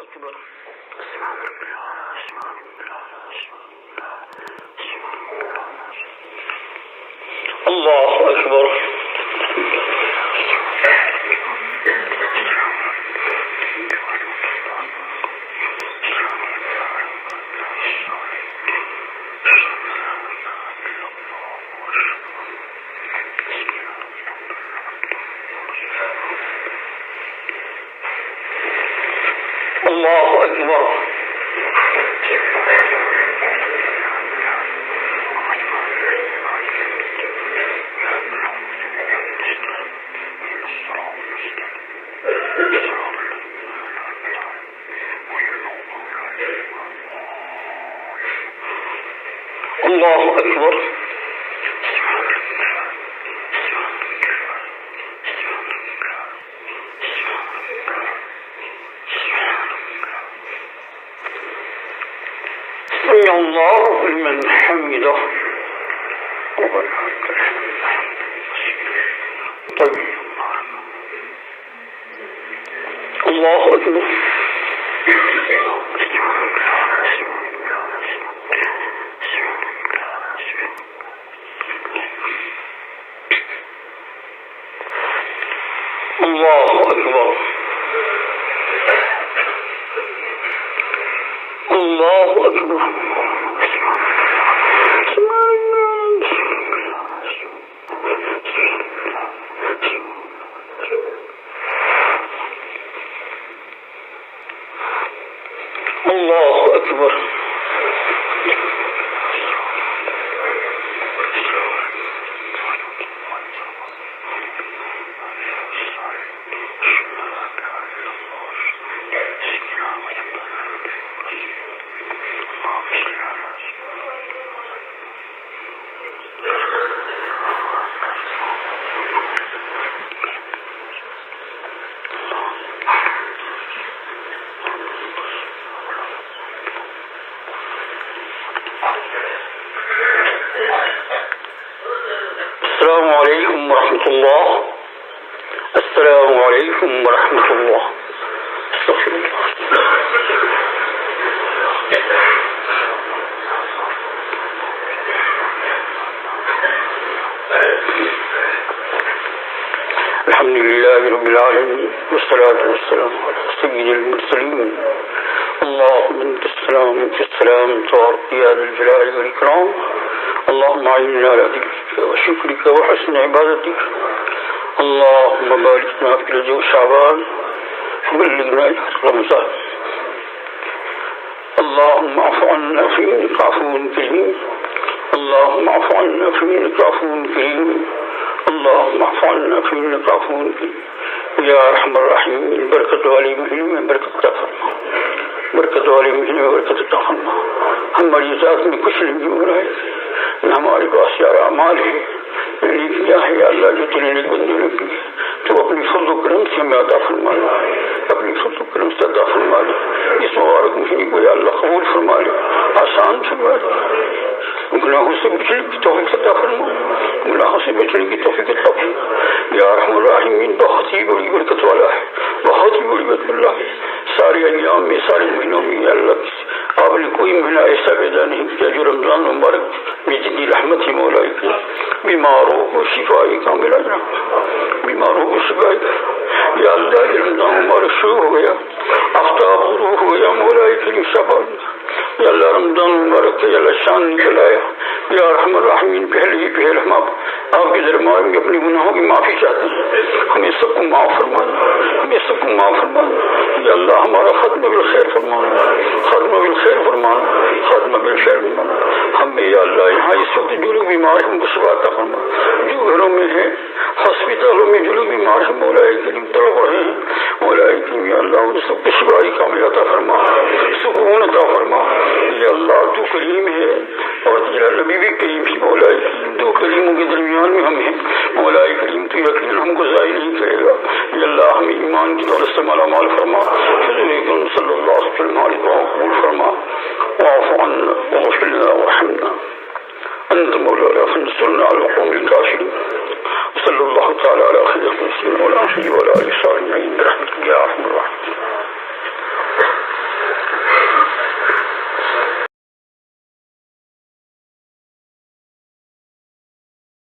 أكبر. الله أكبر. الله أكبر. الله أكبر. سمع الله لمن حمده. طيب. الله أكبر. الله أكبر. الله أكبر. الله أكبر. السلام عليكم ورحمة الله. السلام عليكم ورحمة الله. استغفر الله. الحمد لله رب العالمين والصلاة والسلام على سيد المرسلين. اللهم انت السلام منك السلام تبارك يا ذا الجلال والإكرام. اللهم أعنا على ذكرك وشكرك وحسن عبادتك. اللهم باركنا في رجب شعبان وبلغنا رمضان. اللهم اعف عنا فإنك عفو كريم. اللهم اعف عنا فإنك عفو كريم. اللهم اعف عنا فإنك عفو كريم. يا أرحم الراحمين. بركة والي مهلم بركة تفرما. برکت والی مہینے میں برکت عطا فرما. ہماری ذات میں کچھ نہیں ہو رہا ہے، نہ ہمارے پاس یار اعمال ہے، نہیں کیا ہے یا اللہ جو تیرے نیک بندوں نے کی ہے، تو اپنی فضل و کرم سے ہمیں عطا فرما لے، اپنی فضل و کرم سے عطا فرما لے. اس مبارک مہینے کو یا اللہ قبول فرما لے، آسان فرما لے. گناہوں سے بچنے کی توفیق عطا فرما، گناہوں سے بچنے کی توفیق عطا فرما. یا ارحم الراحمین بہت ہی بڑی برکت والا ہے، بہت ہی بڑی برکت والا ہے. سارے ایام میں سارے مہینوں میں یا اللہ آپ نے کوئی مہینہ ایسا پیدا نہیں کیا جو رمضان مبارک میں جتنی رحمت ہی مولا کی. بیماروں کو شفائی کا ملا جانا، بیماروں کو شفائی کا. یا اللہ یہ رمضان مبارک شروع ہو گیا، آفتاب غروب ہو گیا مولا کریم شعبان. یا اللہ رمضان مبارک کا یا اللہ شان نکل آیا. یا ارحم الراحمین پہلے ہی پہلے ہم آپ کے دربار میں اپنے گناہوں کی معافی چاہتے ہیں. ہمیں سب کو معاف فرمانا، ہمیں سب کو معاف فرمانا. یا اللہ ہمارا ختم بالخیر فرمانا، ختم بالخیر فرمانا، ختم بالخیر فرمانا. ہمیں یا اللہ یہاں اس وقت جو لوگ بیمار ہیں ان کو شفا عطا فرما. جو گھروں میں ہیں، ہسپتالوں میں جو لوگ بیمار ہیں مولا کریم تڑپ رہے ہیں مولا کریم یا اللہ ان سب کو شفائی کامل عطا فرما، سکون عطا فرما. یا اللہ تو کریم ہے اور تیرا نبی بھی کریم ہی مولا کریم. دو کریموں کے درمیان میں ہم ہیں مولا کریم. تو یقین ہم کو ضائع نہیں کرے گا. یا اللہ ہمیں ایمان کی دولت سے مالا مال فرما. صلی اللہ علیہ وسلم قبول فرما. واعف عنا واغفر لنا وارحمنا انت مولانا فانصرنا على القوم الكافرين. صلى الله تعالى على خير المسلمين وعلى اله وصحبه اجمعين برحمتك يا ارحم الراحمين.